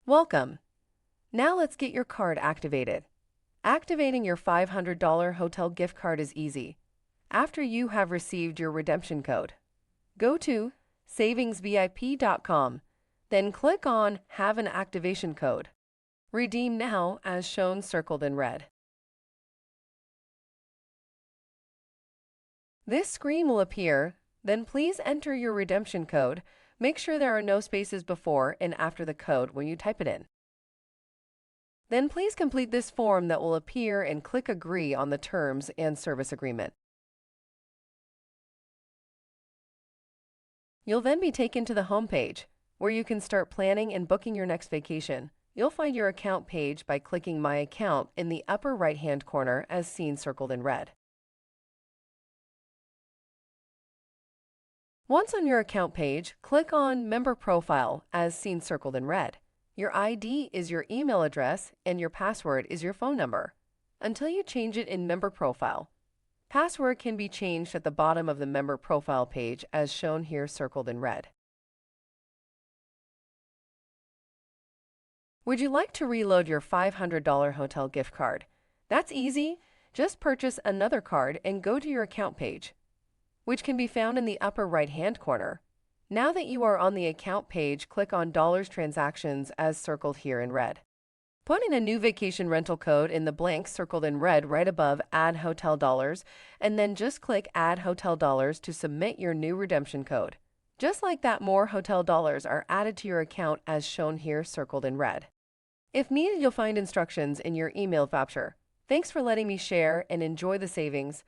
Welcome. Now let's get your card activated. Activating your $500 hotel gift card is easy. After you have received your redemption code, go to savingsvip.com, then click on Have an Activation Code. Redeem now as shown circled in red. This screen will appear, then please enter your redemption code. Make sure there are no spaces before and after the code when you type it in. Then please complete this form that will appear and click Agree on the Terms and Service Agreement. You'll then be taken to the home page, where you can start planning and booking your next vacation. You'll find your account page by clicking My Account in the upper right-hand corner as seen circled in red. Once on your account page, click on Member Profile as seen circled in red. Your ID is your email address and your password is your phone number until you change it in Member Profile. Password can be changed at the bottom of the Member Profile page as shown here circled in red. Would you like to reload your $500 hotel gift card? That's easy. Just purchase another card and go to your account page, which can be found in the upper right-hand corner. Now that you are on the account page, click on Dollars Transactions as circled here in red. Put in a new vacation rental code in the blank circled in red right above Add Hotel Dollars, and then just click Add Hotel Dollars to submit your new redemption code. Just like that, more hotel dollars are added to your account as shown here circled in red. If needed, you'll find instructions in your email voucher. Thanks for letting me share and enjoy the savings.